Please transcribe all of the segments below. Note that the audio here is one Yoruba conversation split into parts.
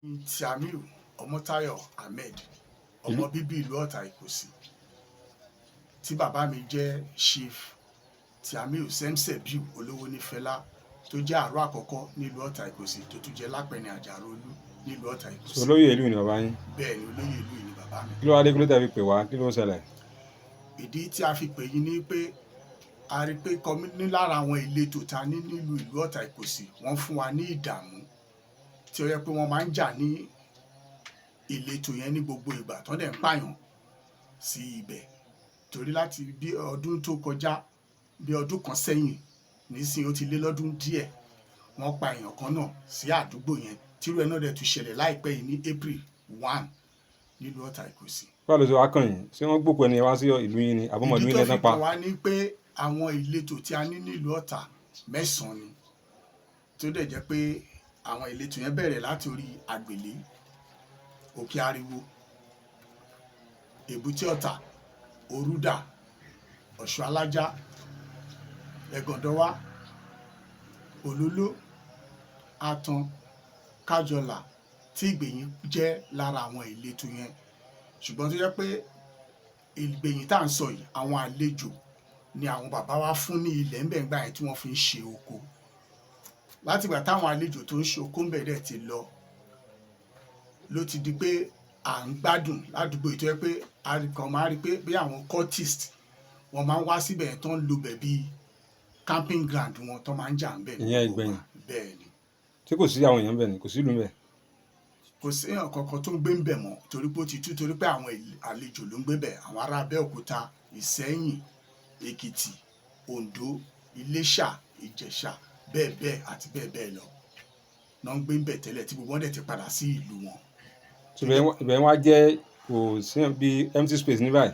Tiamiu Ọmọ́táyọ̀ Ahmed, ọmọ bíbí ìlú Ota-Ikosi, tí bàbá mi jẹ́ Chief Tiamiu Semsebiu Olówónífẹlá tó jẹ́ àárọ̀ àkọ́kọ́ nílùú Ota-Ikosi tó tún jẹ́ lápẹ̀ni àjàrolú nílùú Ota-Ikosi. olóyè ìlú ni bàbá yín. Bẹ́ẹ̀ ni olóyè ìlú yìí ni bàbá mi. kí ló wá dé kí ló tẹ̀ fi pè wá kí ló ń ṣẹlẹ̀. Ìdí tí a fi pè yín ni pé a rí pé ní lára àwọn ìletò ta ní nílùú ìlú Ota-Ikosi wọ́n fún wa ní ìdààmú tí ó yẹ pé wọ́n máa ń jà ní ìletò yẹn ní gbogbo ìgbà tó dẹ̀ ń pààyàn sí ibẹ̀ torí láti bí ọdún tó kọjá bí ọdún kan sẹ́yìn nísìnyí ó ti lé lọ́dún díẹ̀ wọ́n pa èèyàn kan náà sí àdúgbò yẹn tírú ẹ̀ náà dẹ̀ tún ṣẹlẹ̀ láìpẹ́ yìí ní April 1 nílùú Ota-Ikosi. báwo ló ṣe wá kàn yín ṣé wọ́n gbókùn ẹni wá sí ìlú yín ni àbọ̀mọ̀ ìlú yín lẹ́sán pa. ìdí tó fi kàn wá ní pé àwọn ìletò tí a ní nílùú Ọ̀tà 9 ni tó dẹ̀ jẹ́ pé àwọn ìletò yẹn bẹ̀rẹ̀ láti orí Àgbèlé, Òkè Ariwo, Èbúté Ọ̀tà, Orúdà, Ọ̀ṣọ́ Alájá, Ẹ̀gàndọ́wá, Òlóló, Atan, Kájọlà tí Ìgbèyìn jẹ́ lára àwọn ìletò yẹn ṣùgbọ́n tó jẹ́ pé Ìgbèyìn tá à ń sọ yìí àwọn àlejò ni àwọn bàbá wa fún ní ilẹ̀ ńbẹ̀ngbà yẹn tí wọ́n fi ń ṣe oko látìgbà táwọn àlejò tó ń ṣe oko ńbẹ̀ dẹ̀ ti lọ ló ti di pé à ń gbádùn ládùúgbò yìí tó yẹ pé àríkàn máa rí pé bí àwọn cultist wọ́n máa ń wá síbẹ̀ tó ń lo bẹ̀ bíi camping ground wọn tó máa ń jà ń bẹ̀. ìyẹn Ìgbẹ̀yìn bẹ́ẹ̀ ni. tí kò sí àwọn èèyàn bẹ̀ ni kò sí ìlú bẹ̀. kò sí èèyàn kankan tó ń gbé ń bẹ̀ mọ́ torí pé ó ti tú torí pé àwọn àlejò ló ń gbé bẹ̀ àwọn ará Abẹ́òkúta, Ìṣẹ́yìn, Èkìtì, Oǹdó, Iléṣà, Ìjẹ̀ṣà bẹ́ẹ̀ bẹ́ẹ̀ àti bẹ́ẹ̀ bẹ́ẹ̀ lọ náà ń gbé ń bẹ̀ tẹ́lẹ̀ tí gbogbo wọn dẹ̀ ti padà sí ìlú wọn. ibẹ̀ wá jẹ́ kò sí bí empty space ní báyìí.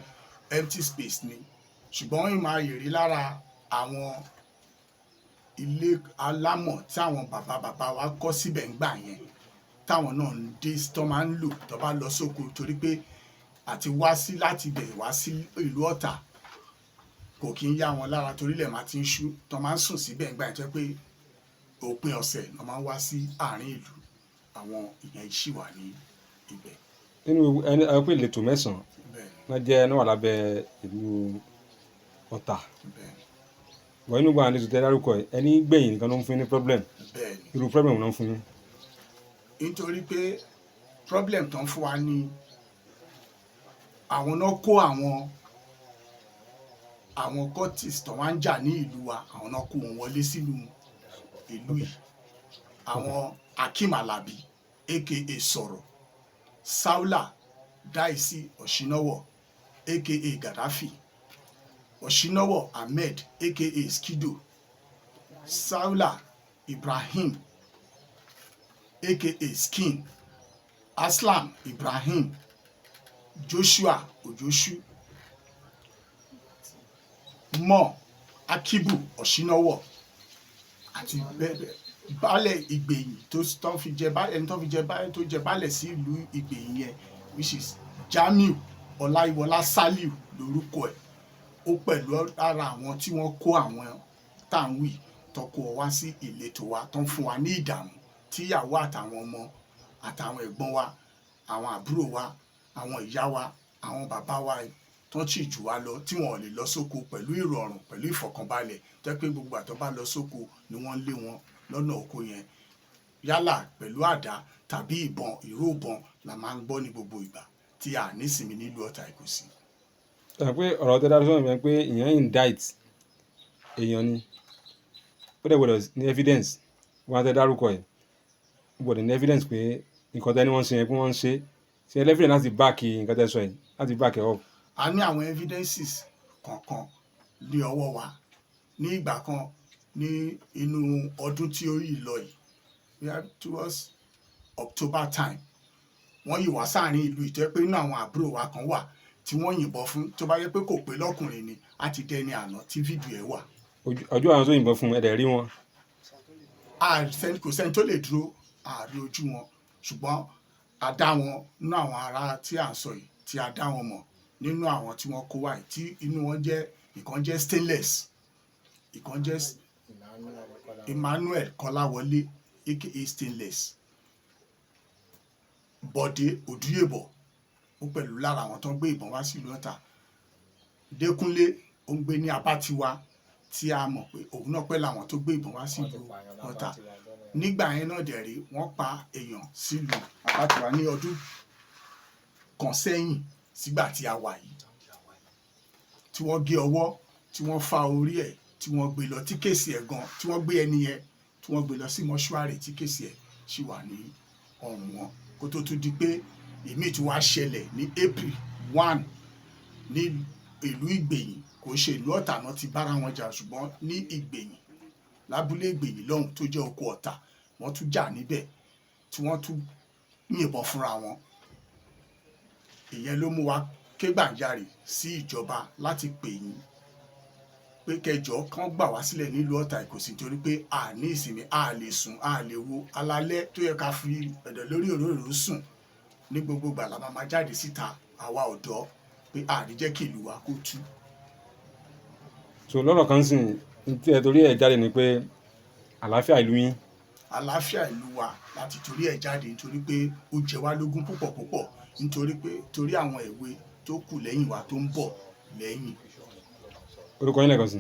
empty space ni ṣùgbọ́n ìmọ̀ ayè rí lára àwọn ilé alámọ̀ tí àwọn bàbá wa kọ́ síbẹ̀ ń gbà yẹn táwọn náà ń dé tó máa ń lò tó bá lọ sóko torí pé àti wá sí láti ibẹ̀ wá sí ìlú Ọ̀tà kò kí ń yá wọn lára torílẹ̀ máa ti ń ṣú tó máa ń sùn síbẹ̀ ń gbà yẹn tó pé òpin ọ̀sẹ̀ ló máa ń wá sí àárín ìlú àwọn ìyẹn ṣì wà ní ibẹ̀. nínú ẹni pé ìletò 9 náà jẹ́ náà wà lábẹ́ ìlú Ọ̀tà wọ́n inú gbọ́n àlejò tẹ́ dárúkọ ẹ̀ ẹni Gbẹ̀yìn nìkan ló ń fún ní problem irú problem náà ń fún yín. nítorí pé problem tó ń fún wa ní àwọn náà kó àwọn cultists tó wá ń jà ní ìlú wa àwọn náà kó wọn wọlé sílùú ìlú yìí àwọn Akeem Alabi aka Sọ̀rọ̀, Saula Daisy Ọ̀ṣínáwọ̀ aka Gaddafi, Ọ̀ṣínáwọ̀ Ahmed aka Skido, Saula Ibrahim aka Skin, Aslam Ibrahim, Joshua Ojoṣu, Mọ́ Akibu Ọ̀ṣínáwọ̀ àti bẹ́ẹ̀ bẹ́ẹ̀ baálẹ̀ Ìgbèyìn tó fi jẹ baálẹ̀ sí ìlú Ìgbèyìn yẹn which is Jamiu Ọláyíwọlá Saliu lórúkọ ẹ̀ ó pẹ̀lú ara àwọn tí wọ́n kó àwọn táwí tó kó wá sí ìletò wa tó ń fún wa ní ìdààmú tíyàwó àtàwọn ọmọ àtàwọn ẹ̀gbọ́n wa àwọn àbúrò wa àwọn ìyá wa àwọn bàbá wa tó ń tìjú wa lọ tí wọn ò lè lọ sóko pẹ̀lú ìrọ̀rùn pẹ̀lú ìfọ̀kànbalẹ̀ tó pé gbogbo àtọ́ bá lọ sóko ni wọ́n lé wọn lọ́nà oko yẹn yálà pẹ̀lú àdá tàbí ìbọn ìró ìbọn la máa ń gbọ́ ní gbogbo ìgbà tí a nísinmi nílùú Ota-Ikosi. ẹ pé ọ̀rọ̀ tẹ́ dájú sọ́nà pé èèyàn indict èèyàn ni ó dẹ̀ gbọ́dọ̀ ní evidence wọn tẹ́ dárúkọ ẹ̀ gbọ́dọ̀ ní evidence pé nǹkan tẹ́ ni wọ́n ń ṣe yẹn pé wọ́n ń ṣe evidence láti back nǹkan tẹ́ sọ yìí láti back ẹ̀ up. a ní àwọn evidences kọ̀ọ̀kan ní ọwọ́ wa ní ìgbà kan ní inú ọdún tí ó yìí lọ yìí we are towards October time wọ́n yìí wá sáàrin ìlú ìtẹ́ pé inú àwọn àbúrò wa kan wà tí wọ́n yìnbọn fún tó bá yẹ pé kò pé lọ́kùnrin ni á ti dẹni àná tí fídíò ẹ̀ wà. ojú àwọn tó yìnbọn fún ẹ̀dẹ̀ rí wọn. kò sẹ́ni tó lè dúró àárí ojú wọn ṣùgbọ́n a dá wọn nínú àwọn ará tí à ń sọ yìí tí a dá wọn mọ̀ nínú àwọn tí wọ́n kó wá yìí tí inú wọn jẹ́ ìkan jẹ́ stainless ìkan jẹ́ Emmanuel Kọ́láwọlé aka Stainless Bọ̀dé Òdúyèbọ̀ ó pẹ̀lú lára àwọn tó ń gbé ìbọn wá sílùú Ọ̀tà. Dékúnlé ó ń gbé ní Abátiwa tí a mọ̀ pé òun náà pẹ̀lú àwọn tó gbé ìbọn wá sílùú Ọ̀tà. Nígbà yẹn náà dẹ̀ rí wọ́n pa èèyàn sílùú Abátiwa ní ọdún kan sẹ́yìn sígbà tí a wà yìí, tí wọ́n gé ọwọ́, tí wọ́n fa orí ẹ̀, tí wọ́n gbé lọ tí kéèsì ẹ̀ gan, tí wọ́n gbé ẹni yẹn tí wọ́n gbé lọ sí mọ́ṣúárì tí kéèsì ẹ̀ ṣì wà ní ọrùn wọn, kó tó tún di pé ìmíì tí wàá ṣẹlẹ̀ ní April 1 ní ìlú Ìgbèyìn. Kò ṣe ìlú Ọ̀tà náà ti bára wọn jà, ṣùgbọ́n ní Ìgbèyìn, lábúlé Ìgbèyìn lọ́hùn tó jẹ́ oko Ọ̀tà, wọ́n tún jà níbẹ̀ tí wọ́n tún yìnbọn fúnra wọn. Ìyẹn ló mú wa ké gbàjarè sí ìjọba láti pè yín pé kẹjọ kán gbà wá sílẹ̀ nílùú Ota-Ikosi, torí pé a ní ìsinmi, a lè sùn, a lè wo. Alálẹ́ tó yẹ ká fi ẹ̀dọ̀ lórí òróró sùn, ní gbogbo ìgbà la máa jáde síta àwa ọ̀dọ́ pé a ní jẹ́ kí ìlú wa kó tú. So lọ́rọ̀ kan sìn tí ẹ torí ẹ̀ jáde ni pé àlàáfíà ìlú yín. Àlàáfíà ìlú wa láti torí ẹ̀ jáde, nítorí pé ó jẹ wá lógún púpọ̀, nítorí pé torí àwọn èwe tó kù lẹ́yìn wa tó ń bọ̀ lẹ́yìn. Orúkọ yín lẹ́ẹ̀kan sí.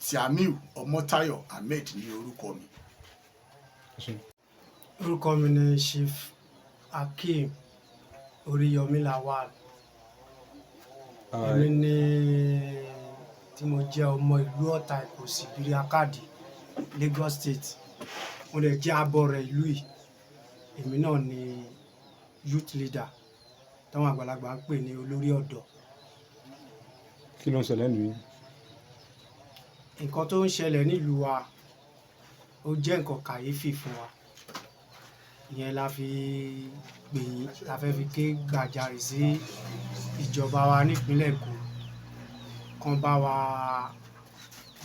Tiamiu Ọmọ́táyọ̀ Ahmed ní orúkọ mi. Orúkọ mi ni Chief Akeem Oríyọmí Lawal. Èmi ni tí mo jẹ́ ọmọ ìlú Ota-Ikosi Biriakadi, Lagos State. Mo lè jẹ́ abọrẹ̀ ìlú yìí. Èmi náà ni youth leader táwọn àgbàlagbà ń pè ní olórí ọ̀dọ́. Kí ló ń ṣẹlẹ̀ nílùú yín? Nǹkan tó ń ṣẹlẹ̀ nílùú wa ó jẹ́ nǹkan kàyéfì fún wa. Ìyẹn la fi pè yín, la fẹ́ fi ké gbàjarè sí ìjọba wa nípínlẹ̀ Èkó kán bá wa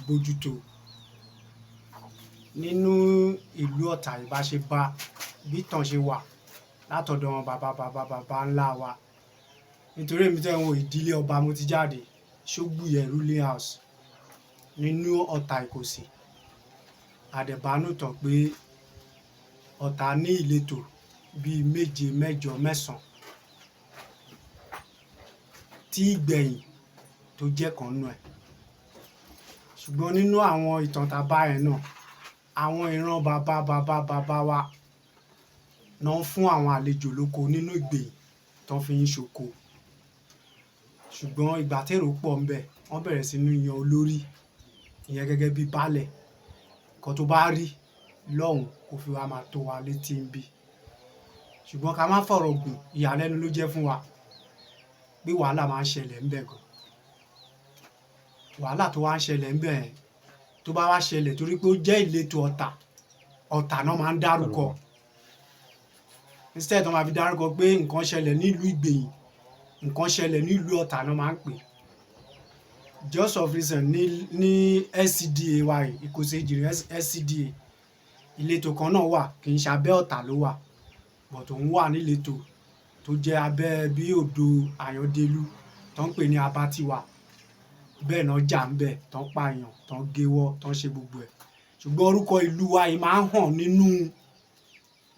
bójútó. Nínú ìlú Ọ̀tà ìbáṣepá bí ìtàn ṣe wà látọ̀dọ̀ wọn bàbá ńlá wa. Nítorí èmi tẹ́ ń wo ìdílé ọba mo ti jáde, Ṣógbùyẹ ruling house nínú Ota-Ikosi. Àdẹ̀bánú tàn pé Ọ̀tà ní ìletò bíi 7, 8, 9 tí Ìgbẹ̀yìn tó jẹ́ kan nú ẹ̀. Ṣùgbọ́n nínú àwọn ìtàn tá bá yẹn náà, àwọn ìran bàbá wa náà ń fún àwọn àlejò lóko nínú Ìgbẹ̀yìn tán fi ń ṣoko. Ṣùgbọ́n ìgbà tèrò pọ̀ ńbẹ̀, wọ́n bẹ̀rẹ̀ sí ní yan olórí, ìyẹn gẹ́gẹ́ bí baálẹ̀. Nǹkan tó bá rí lọ́hùn kó fi wá máa tó wa létí ń bí. Ṣùgbọ́n ká má fọ̀rọ̀ gùn, ìyàlẹ́nu ló jẹ́ fún wa pé wàhálà máa ń ṣẹlẹ̀ ńbẹ̀ gan. Wàhálà tó wá ń ṣẹlẹ̀ ńbẹ̀ yẹn, tó bá wá ṣẹlẹ̀ torí pé ó jẹ́ ìletò Ọ̀tà náà máa ń dárúkọ. Instead tó máa fi dárúkọ pé nǹkan ṣẹlẹ̀ nílùú Ìgbẹ̀yìn, nǹkan ṣẹlẹ̀ nílùú Ọ̀tà náà máa ń pè. Just of recent ní SCDA wa yìí, Ikosi Ejire SCDA, ìletò kan náà wà, kì í ṣe abẹ́ Ọ̀tà ló wà, but òun wà níletò tó jẹ́ abẹ́ bí odò Àyàndélú tó ń pè ní Abátiwa. Bẹ́ẹ̀ náà jà ń bẹ̀, tán pààyàn, tán géwọ́, tán ṣe gbogbo ẹ̀. Ṣùgbọ́n orúkọ ìlú wa yìí máa ń hàn nínú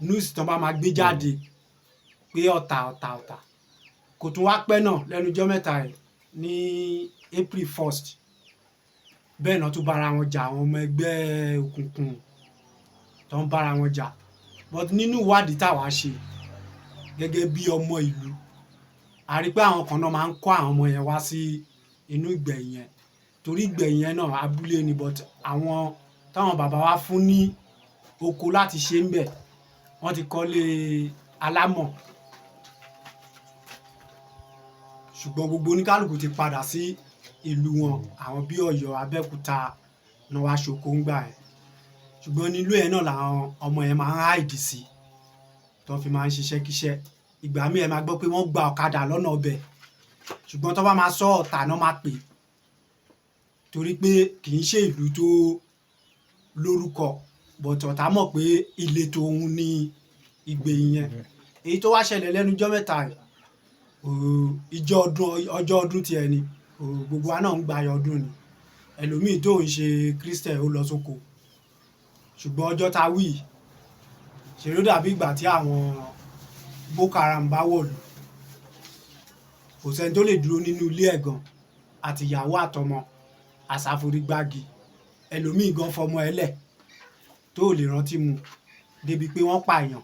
news tán bá máa gbé jáde pé Ọ̀tà. Kò tún wá pẹ́ náà lẹ́nu ọjọ́ mẹ́ta ẹ̀ ní April 1st. Bẹ́ẹ̀ náà tún bára wọn jà, àwọn ọmọ ẹgbẹ́ òkùnkùn tó ń bára wọn jà. But nínú ìwádìí táwa ṣe gẹ́gẹ́ bí ọmọ ìlú, a rí pé àwọn kan náà máa ń kó àwọn ọmọ yẹn wá sí inú Ìgbẹ̀yìn yẹn. Torí Ìgbẹ̀yìn yẹn náà abúlé ni, but àwọn táwọn bàbá wa fún ní oko láti ṣe ń bẹ̀, wọ́n ti kọ́lé alámọ̀. Ṣùgbọ́n gbogbo oníkálùkù ti padà sí ìlú wọn, àwọn bí Ọ̀yọ́, Abẹ́òkúta náà wá ṣoko ń gbà ẹ̀. Ṣùgbọ́n nílùú ẹ̀ náà làwọn ọmọ yẹn máa ń háìdì sí, tó fi máa ń ṣiṣẹ́ kíṣẹ́. Ìgbà míì ẹ máa gbọ́ pé wọ́n gba ọ̀kadà lọ́nà ọbẹ̀, ṣùgbọ́n tó bá máa sọ Ọ̀tà náà máa pè, torí pé kì í ṣe ìlú tó lórúkọ, but Ọ̀tà mọ̀ pé ìletò òun ní Ìgbẹ̀yìn yẹn. Èyí tó wá ṣẹlẹ̀ lẹ́nu ọjọ́ mẹ́ta yìí, ọjọ́ ọdún tiẹ̀ ni, gbogbo wa náà ń gbayọ̀ ọdún ni. Ẹlòmíì tó ń ṣe Christian ó lọ sóko. Ṣùgbọ́n ọjọ́ ta wí ṣe ló dàbí ìgbà tí àwọn Boko Haram bá wọ̀lú kò sẹ́ni tó lè dúró nínú ilé ẹ̀ gan àti ìyàwó àtọmọ àsáforígbági ẹlòmíì gan fọmọ ẹ̀ lẹ̀ tó lè rántí mu débi pé wọ́n pààyàn.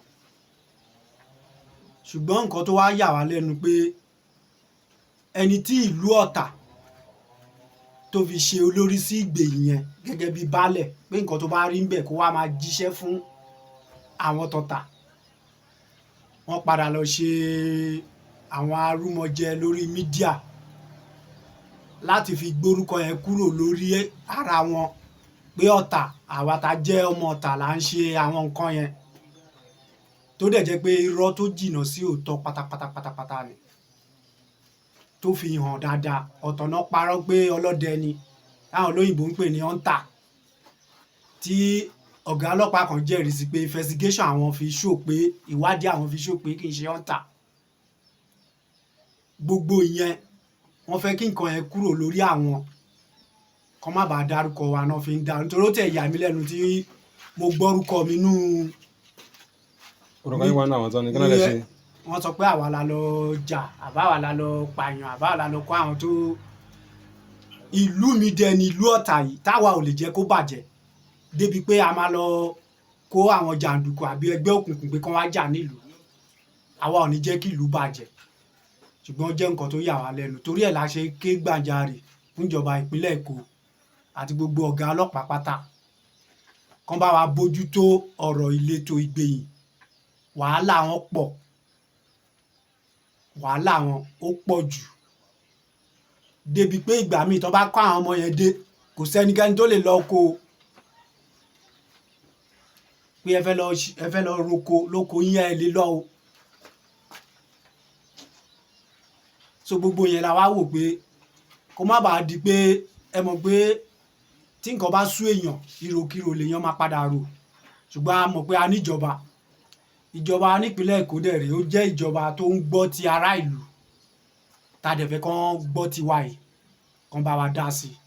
Ṣùgbọ́n nǹkan tó wá yà wá lẹ́nu pé ẹni tí ìlú Ọ̀tà tó fi ṣe olórí sí Ìgbèyìn yẹn gẹ́gẹ́ bí baálẹ̀ pé nǹkan tó bá rí ń bẹ̀ kó wá máa jíṣẹ́ fún àwọn tọ̀tà wọ́n padà lọ ṣe àwọn arúmọjẹ lórí mídíà láti fi gbórúkọ yẹn kúrò lórí ara wọn pé Ọ̀tà àwa tá jẹ́ ọmọ Ọ̀tà là ń ṣe àwọn nǹkan yẹn tó dẹ̀ jẹ́ pé irọ́ tó jìnnà sí òótọ́ pátápátá ni tó fi hàn dáadáa. Ọ̀tọ̀ náà parọ́ pé ọlọ́dẹ ni táwọn olóyìnbó ń pè ní hunter tí ọ̀gá ọlọ́pàá kan jẹ́rìí sí pé investigation àwọn fi show pé ìwádìí àwọn fi show pé kì í ṣe hunter. Gbogbo ìyẹn wọ́n fẹ́ kí nǹkan yẹn kúrò lórí àwọn kó má bàa dárúkọ wa náà fi ń dá nítorí ó tẹ̀ yà mí lẹ́nu tí mo gbọ́rúkọ mi nú. orúkọ yín wà náà àwọn tó ní kí náà lè ṣe. Wọ́n sọ pé àwa la lọ jà àbáwa la lọ pààyàn àbáwa la lọ kó àwọn tó. Ìlú mi dẹ ni ìlú Ọ̀tà yìí táwa ò lè jẹ́ kó bàjẹ́ débi pé a máa lọ kó àwọn jàǹdùkú àbí ẹgbẹ́ òkùnkùn pé kán wá jà nílùú. Àwa ò ní jẹ́ kí ìlú bàjẹ́ ṣùgbọ́n ó jẹ́ nǹkan tó yà wá lẹ́nu torí ẹ̀ la ṣe ké gbàjarè fún ìjọba ìpínlẹ̀ Èkó àti gbogbo ọ̀gá ọlọ́pàá pátá kán bá wa bójútó ọ̀rọ̀ ìletò Ìgbèyìn. Wàhálà wọn pọ̀ wàhálà wọn ó pọ̀ jù débi pé ìgbà míì tán bá kó àwọn ọmọ yẹn dé kò sẹ́nikẹ́ni tó lè lọ kó o pé ẹ fẹ́ lọ roko lóko yín ẹ lè lọ o. So gbogbo yẹn la wá wò pé kó má bàa di pé ẹ mọ̀ pé tí nǹkan bá sú èèyàn ìròkìrò lèèyàn máa padà rò ṣùgbọ́n a mọ̀ pé a níjọba ìjọba nípínlẹ̀ Èkó dẹ̀ rèé ó jẹ́ ìjọba tó ń gbọ́ ti ará ìlú tá a dẹ̀ fẹ́ kán gbọ́ ti wa yìí kán bá wa dá sí i.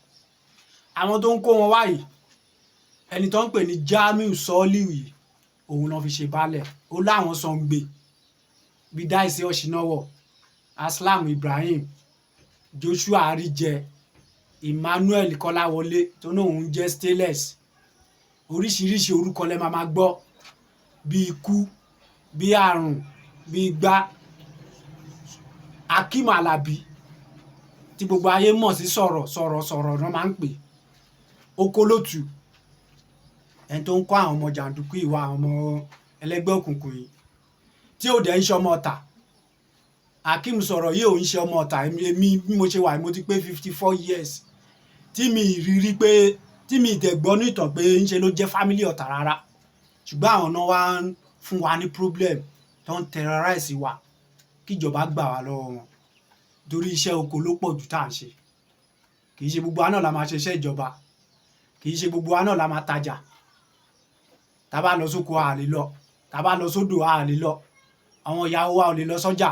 Àwọn tó ń kó wọn wáyìí ẹni tó ń pè ní Jamiu Soliu yìí òun náà fi ṣe baálẹ̀ ó láwọn Sàngbè bí Dáìsí Ọ̀ṣínáwọ̀ Aslam Ibrahim Joshua Àríjẹ Emmanuel Kọ́láwọlé tó náà òun jẹ́ Stainless oríṣiríṣi orúkọ lẹ́ máa gbọ́ bí ikú bí àrùn bí igbá Akeem Alabi tí gbogbo ayé mọ̀ sí sọ̀rọ̀ náà máa ń pè Okolotu ẹni tó ń kọ́ àwọn ọmọ jàǹdùkú ìwà àwọn ọmọ ẹlẹ́gbẹ́ òkùnkùn yìí tí ò dẹ̀ ń ṣe ọmọ Ọ̀tà. Akeem sọ̀rọ̀ yìí ò ń ṣe ọmọ Ọ̀tà èmi bí mo ṣe wà mo ti pé 54 years tí mi rírí pé tí mi ìtẹ̀gbọ́ ní ìtàn pé ń ṣe ló jẹ́ family Ọ̀tà rárá ṣùgbọ́n àwọn náà wá ń fún wa ní problem tó ń terrorize wa kíjọba gbà wá lọ́wọ́ wọn torí iṣẹ́ oko ló pọ̀ jù tá à ń ṣe kì í ṣe gbogbo wa náà la máa ṣe iṣẹ́ ìjọba kì í ṣe gbogbo wa náà la máa tajà tá bá lọ sóko a lè lọ tá bá lọ sódò a lè lọ àwọn ìyàwó wa ò lè lọ sọ́jà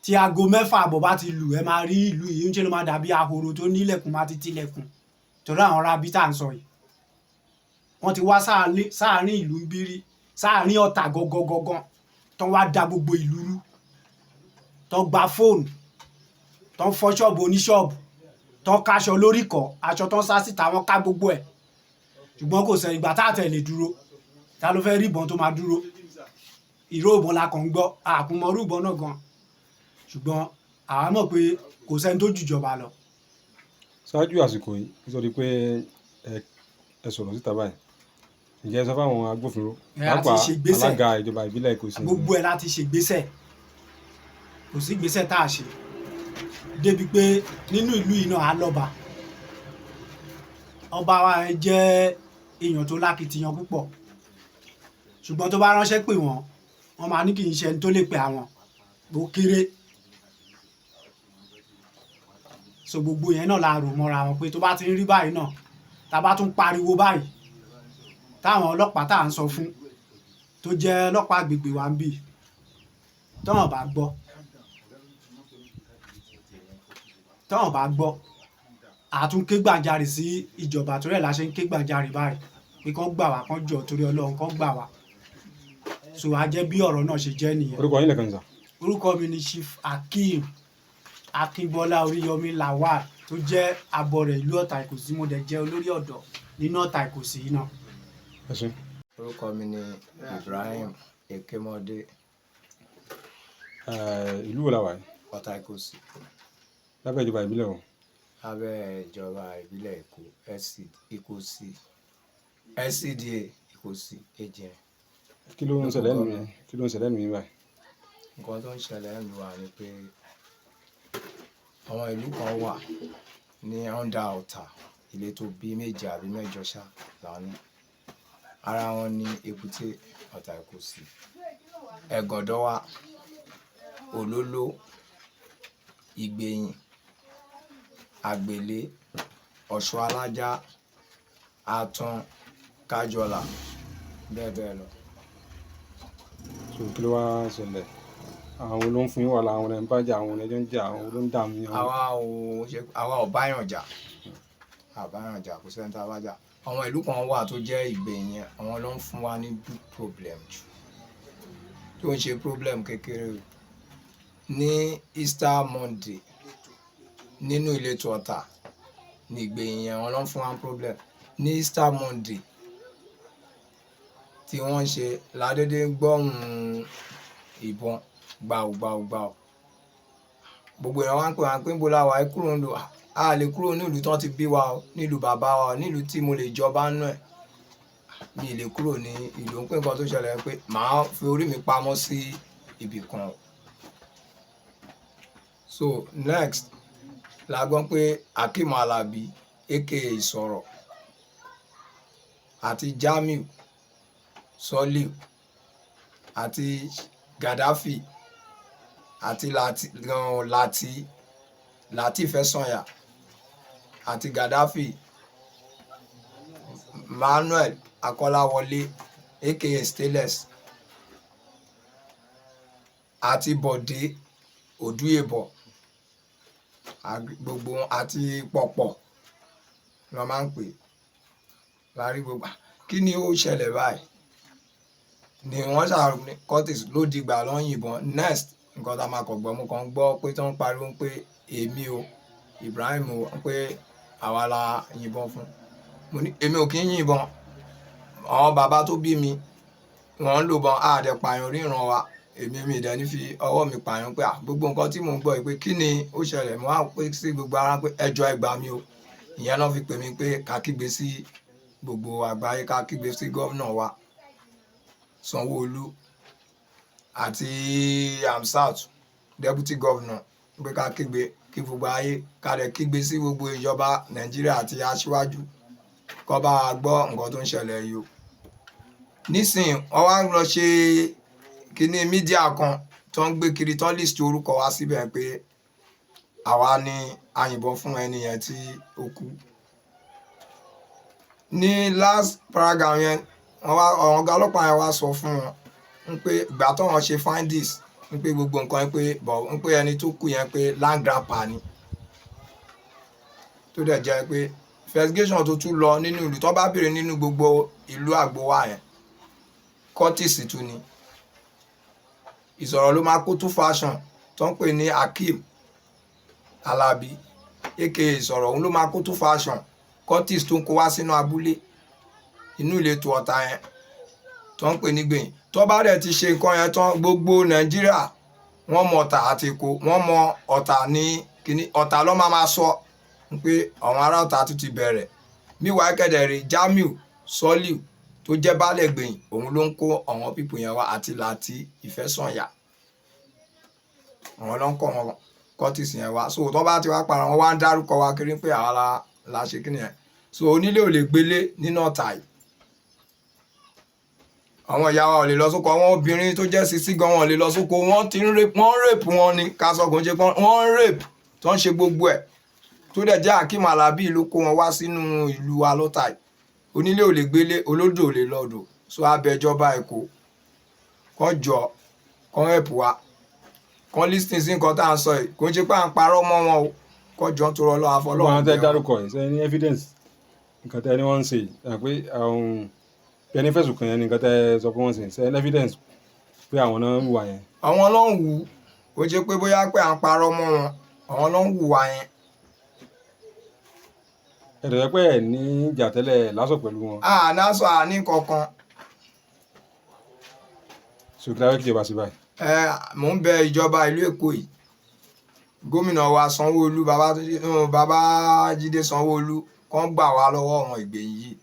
tí aago 6 àbọ̀ bá ti lù ẹ máa rí ìlú yìí ń ṣe ló máa dàbí ahoro tó nílẹ̀kùn máa ti tilẹ̀kùn torí àwọn ará bí tá à ń sọ yìí wọ́n ti wá sáàárín ìlú ń bírí sáàárín Ọ̀tà gangan tó wá da gbogbo ìlú rú tó gba fóònù tó fọ́ ṣọ́ọ̀bù oníṣọ́ọ̀bù tó káṣọ lórí kọ́ aṣọ tó ń sá síta wọn ká gbogbo ẹ̀ ṣùgbọ́n kò sẹ́yìn ìgbà tá àtẹ̀lé dúró ta ló fẹ́ rí ìbọn tó máa dúró ìró ìbọn la kàn ń gbọ́ àkúmọ̀rú ìbọn náà gan ṣùgbọ́n àwa mọ̀ pé kò sẹ́ni tó jùjọba lọ. ṣáájú àsìkò yìí nítorí pé ẹ sọ̀rọ̀ síta báyìí ǹjẹ́ ẹ sọ fáwọn agbófinró pàápàá alága ìjọba ìbílẹ̀ Ìkòsí. gbogbo ẹ̀ láti ṣègbésẹ̀ kò sí ìgbésẹ̀ tá a ṣe débi pé nínú ìlú yìí náà á lọ́ba ọba wa jẹ́ èèyàn tó lákìtìyàn púpọ̀ ṣùgbọ́n tó bá ránṣẹ́ pè wọ́n máa ní kì í ṣe ẹni tó lè pè àwọn bó kéré so gbogbo yẹn náà la rò mọ́ra wọn pé tó bá ti ń rí báyìí náà tá bá tún pariwo báyìí táwọn ọlọ́pàá tá à ń sọ fún tó jẹ́ ọlọ́pàá agbègbè wa ń bì tọ́wọ̀n bá gbọ́ àtún ké gbàjarè sí ìjọba torí ẹ̀ la ṣe ń ké gbàjarè báyìí pé kán gbà wá kán jọ torí Ọlọ́run kán gbà wá so a jẹ́ bí ọ̀rọ̀ náà ṣe jẹ́ nìyẹn. orúkọ yín lẹ́ẹ̀kan sà. Orúkọ mi ni Chief Akeem Akínbọ́lá Oríyọmí Lawal tó jẹ́ abọrẹ̀ ìlú Ota-Ikosi, mo dẹ̀ jẹ́ olórí ọ̀dọ́ nínú Ota-Ikosi yìí náà. ẹ ṣé. Orúkọ mi ni Ibrahim Ekemode, ìlú wo la wà yìí? Ota-Ikosi, lábẹ́ ìjọba ìbílẹ̀ o. lábẹ́ ìjọba ìbílẹ̀ Èkó, Ikosi, SCDA Ikosi Ejìnrìn. kí ló ń ṣẹlẹ̀ nínú yẹn? kí ló ń ṣẹlẹ̀ nínú yín báyìí? Nǹkan tó ń ṣẹlẹ̀ ń lu wa ni pé àwọn ìlú kan wà ní under Ọ̀tà, ìletò bíi méje àbí mẹ́jọ ṣá lánàá. Ara wọn ní Èbúté Ota-Ikosi, Ẹ̀gọ̀dọ́wà, Òlóló, Ìgbẹ̀yìn, Àgbèlé, Ọ̀ṣọ́ Alájá, Àtàn, Kájọlà, bẹ́ẹ̀ bẹ́ẹ̀ lọ. so kí ló wá ṣẹlẹ̀? àwọn ló ń fún yín wàhálà, àwọn ẹ̀ ń bá jà, àwọn ẹjọ́ ń jà, àwọn ló ń dààmú yín. Àwa ò báyàn jà, àbáyàn jà, kò sẹ́ni tá a bá jà. Àwọn ìlú kan wà tó jẹ́ Ìgbẹ̀yìn yẹn, àwọn ló ń fún wa ní big problem jù, tó ń ṣe problem kékeré o. Ní Easter Monday nínú ìletò Ọ̀tà ní Ìgbẹ̀yìn yẹn, àwọn ló ń fún wa ní problem. Ní Easter Monday tí wọ́n ń ṣe ládédé gbọ́hùn ìbọn gbàù. Gbogbo èèyàn wá ń pè wá pé ń bo láwa ẹ kúrò nílùú, a lè kúrò nílùú tán ti bí wa o, nílùú bàbá wa o, nílùú tí mo lè jọba nú ẹ̀, mi lè kúrò ní ìlú. Ń pè nǹkan tó ṣẹlẹ̀ pé màá fi orí mi pamọ́ sí ibì kan o. So next la gbọ́ pé Akeem Alabi aka Ìsọ̀rọ̀ àti Jamiu Soliu àti Gaddafi àti Lateef Ẹ̀sànyà àti Gaddafi, Manuel Akọ́láwọlé aka Stainless àti Bọ̀dé Odúyèbọ̀, gbogbo wọn àti Pọ̀pọ̀ ni wọ́n máa ń pè lárí gbogbo. Kí ni ó ṣẹlẹ̀ báyìí? Ni wọ́n ṣàrò ní Curtis ló dìgbà ló ń yìnbọn. Next nǹkan tá a máa kọ̀ gbọ́, mo kàn ń gbọ́ pé tí wọ́n pariwo pé èmi o Ibrahim o pé àwa la yìnbọn fún. Mo ní èmi ò kí ń yìnbọn, àwọn bàbá tó bí mi wọ́n ń lò bọn, àdẹ pààyàn ríran wa, èmi dẹ̀ ní fi ọwọ́ mi pààyàn pé gbogbo nǹkan tí mò ń gbọ́ pé kí ni ó ṣẹlẹ̀. Mo wá pé sí gbogbo ara pé ẹjọ́ ẹ gbà mí o. Ìyẹn náà fi pè mí pé ká kígbe sí gbogbo àgbáyé, ká kígbe sí gómìnà wa Sanwó-Olú àti Amsat deputy governor pé ká kígbe kí gbogbo ayé, ká dẹ̀ kígbe sí gbogbo ìjọba Nàìjíríà àti aṣíwájú kó bá wa gbọ́ nǹkan tó ń ṣẹlẹ̀ yìí o. Nísìnyí wọ́n wá lọ ṣe kíní mídíà kan tó ń gbé kiri tó list orúkọ wa síbẹ̀ pé àwa ni a yìnbọn fún ẹni yẹn tí ó kú. Ní last paragraph yẹn àwọn ọ̀gá ọlọ́pàá yẹn wá sọ fún wọn pé ìgbà tó wọn ṣe findings pé gbogbo nǹkan pé ẹni tó kú yẹn pé land grabber ni, tó dẹ̀ jẹ́ pé investigation tó tún lọ nínú ìlú tó bá béèrè nínú gbogbo ìlú Àgbówà yẹn Curtis tún ni. Ìsọ̀rọ̀ ló máa kó tún fashion tó ń pè ní Akeem Alabi aka Ìsọ̀rọ̀, òun ló máa kó tún fashion. Curtis tó ń kó wá sínú abúlé inú ìletò Ọ̀tà yẹn tó ń pè ní Ìgbẹ̀yìn. Tó bá dẹ̀ ti ṣe nǹkan yẹn tán, gbogbo Nàìjíríà wọ́n mọ Ọ̀tà àti Èkó, wọ́n mọ Ọ̀tà ní kíní. Ọ̀tà ló máa sọ pé àwọn ará Ọ̀tà tún ti bẹ̀rẹ̀. Míwàá kẹ̀dẹ̀rẹ̀ Jamiu Soliu tó jẹ́ baálẹ̀ Ìgbẹ̀yìn, òun ló ń kó àwọn pípò yẹn wá àti Lateef Ẹ̀sànyà, àwọn ló ń kọ́ wọn Curtis yẹn wá. So tó bá ti wá para wọn wá ń dárúkọ wa kiri pé àwa la ṣe kíni yẹn. So onílé ò lè gbélé nínú Ọ̀tà yìí. Àwọn ìyá wa ò lè lọ sóko, àwọn obìnrin tó jẹ́ sisi gan wọn ò lè lọ sóko, wọ́n ti ń rape wọn ni ká sọ kò ń ṣe pọ́n, wọ́n ń rape tó ń ṣe gbogbo ẹ̀. Tó dẹ̀ jẹ́ Akeem Alabi ló kó wọn wá sínú ìlú wa lọ́tà yìí. Onílé ò lè gbélé, olódò ò lè lọ́dọ̀. So abẹ́jọba Èkó kó jọ kó help wa, kó listen sí nǹkan tá à ń sọ yìí, kò ń ṣe pé à ń parọ́ mọ́ wọn o, kó jọ tó rọ lọ́wọ́ afọlọ́wọ́. àwọn tẹ́ dárúkọ yìí ṣe ní evidence nǹkan tẹ́ ni wọ́n ń ṣe pé àwọn ẹni fẹ̀sùn kàn yẹn ní nǹkan tẹ́ sọ pé wọ́n ń ṣe ní evidence. pé àwọn náà ń wà yẹn. àwọn ló ń wù ú kò jẹ́ pé bóyá pé à ń parọ́ mọ́ wọn àwọn ló ń wù wá yẹn. ẹ̀rọ yẹ pé ẹ̀ ní ìjà tẹ́lẹ̀ lásọ̀ pẹ̀lú wọn. Násọ àní kankan. sòkìlà wẹ́ kíjọba sí báyìí. Mò ń bẹ ìjọba ìlú Èkó yìí gómìnà wa Sanwó-Olú Babájídé Sanwó-Olú kàn gbà wá lọ́wọ́ àwọn ìgbẹ̀yìn yìí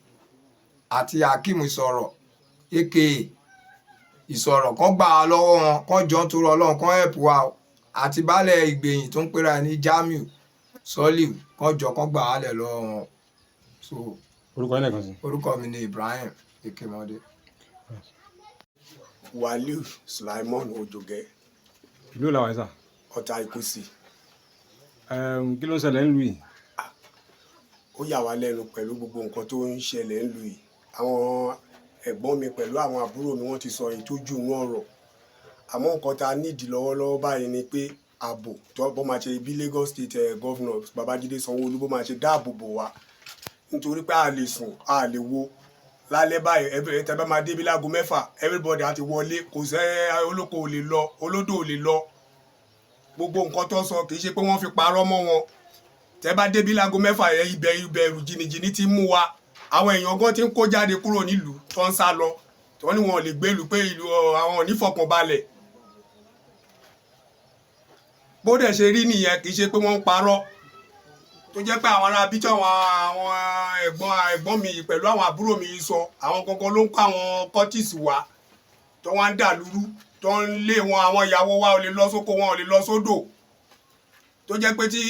àti Hakeem Ìsọ̀rọ̀ aka Ìsọ̀rọ̀ kàn gbà wá lọ́wọ́ wọn kàn jọ ń torọ Ọlọ́run kàn help wa àti baálẹ̀ ìgbẹ̀yìn tó ń pera ní Jamiu Soliu kàn jọ kàn gbà wá lẹ̀ lọ́wọ́ wọn. So orúkọ yín lẹ́ẹ̀kan sí. orúkọ mi ni Ibrahim Ekemode. Waliu Sulaimon Ojoge, ìlú làwọn ẹ̀ sà. Ota-Ikosi. Kí ló ń ṣẹlẹ̀ ńlùú yìí. Ó yà wá lẹ́nu pẹ̀lú gbogbo nǹkan tó ń ṣẹlẹ̀ ńlùú yìí. Àwọn ẹ̀gbọ́n mi pẹ̀lú àwọn àbúrò mi wọ́n ti sọ èyí tó jù ní ọ̀rọ̀. Àmọ́ nǹkan tá a nídìí lọ́wọ́lọ́wọ́ báyìí ni pé ààbò tó bó máa ṣe bí Lagos State Governor Babájídé Sanwó-Olú bó máa ṣe dáàbò bò wá. Nítorí pé a lè sùn a lè wo lálẹ́ báyìí tẹ́ bá máa débi láago 6 everybody á ti wọlé kò sẹ́ olóko ò lè lọ olódò ò lè lọ. Gbogbo nǹkan tó sọ kì í ṣe pé wọ́n fi parọ́ mọ́ wọn. Tẹ́ bá débi láago 6 ìbẹ̀rù jìnnìjìnnì ti mú wa. Àwọn èèyàn gan ti ń kó jáde kúrò nílùú tó ń sá lọ tó ní wọn ò lè gbélùú pé ìlú àwọn ò ní fọkànbalẹ̀. Bó dẹ̀ ṣe rí nìyẹn kì í ṣe pé wọ́n ń parọ́ tó jẹ́ pé àwọn ará bíjọ́ àwọn ẹ̀gbọ́n mi pẹ̀lú àwọn àbúrò mi sọ àwọn gangan ló ń kó àwọn kọ́tìsì wá tó wá ń dà lúrú tó ń lé wọn àwọn ìyàwó wa ò lè lọ sóko wọn ò lè lọ sódò tó jẹ́ pé tí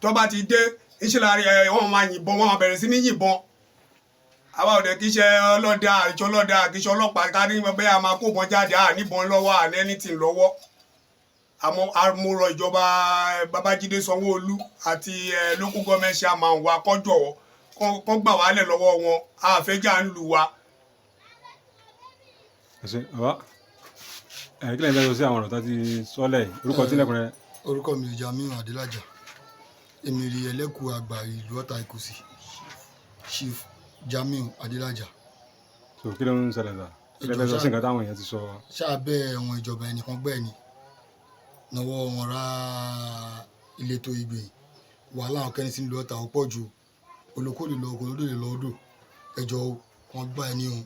tó bá ti dé ìṣẹ̀lẹ̀ wọn máa yìnbọn wọn máa bẹ̀rẹ̀ sí ní yìnbọn. Àwa ò dẹ̀ kí ṣe ọlọ́dà kí ṣe ọlọ́pàá ká ní bẹ́ẹ̀ a máa kó bọn jáde à níbọn lọ́wọ́ à ní anything lọ́wọ́. Àmọ́ mo rọ ìjọba Babájídé Sanwó-Olú àti local government chairman wa kó jọ̀wọ́ kó gbà wá lẹ̀ lọ́wọ́ wọn àfẹ́jà ń lù wá. ẹ̀sìn bàbá kí lẹ́yìn fẹ́ sọ sí àwọn ọ̀rọ̀ tó ti sọ́lẹ̀ orúkọ tí lẹ́kùnrin rẹ̀. orúkọ mi ni Jamiu Adélájà èmi rí ẹlẹ́kùú àgbà ìlú Ota-Ikosi Chief Jamiu Adélájà. so kí ló ń ṣẹlẹ̀ sà kí lẹ́yìn fẹ́ sọ sí nǹkan táwọn èèyàn ti sọ. ṣáàbẹ̀ ẹ̀wọ̀n ìjọba ẹnìkan gbẹ́ ni náwó wọn ra ìletò ìgbẹ̀yìn wàhálà àwọn kẹ́ni sí ìlú Ọ̀tà ó pọ̀ jù olóko lè lọ olódò lè lọ odò ẹjọ́ kan gbá ẹni o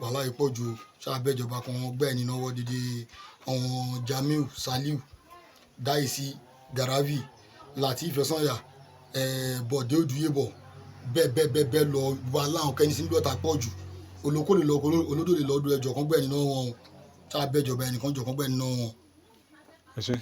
wàhálà yìí pọ̀ jù ṣáàbẹ̀ ìjọba kan wọn gbẹ́ ẹni náwó dídí àwọn Jamiu Saliu Daisy Garavi Lateef Sanya Bọ̀dé Odùyẹ̀bọ̀ bẹ́ẹ̀ lọ wàhálà àwọn kẹ́ni sí ìlú Ọ̀tà pọ̀ jù olóko lè lọ olódò lè lọ odò ẹjọ́ kan gbẹ́ ẹni náà wọn ṣáàbẹ̀ ìjọba ẹnìkan jọ kan gbẹ́ ẹni náà wọn. ẹ ṣé.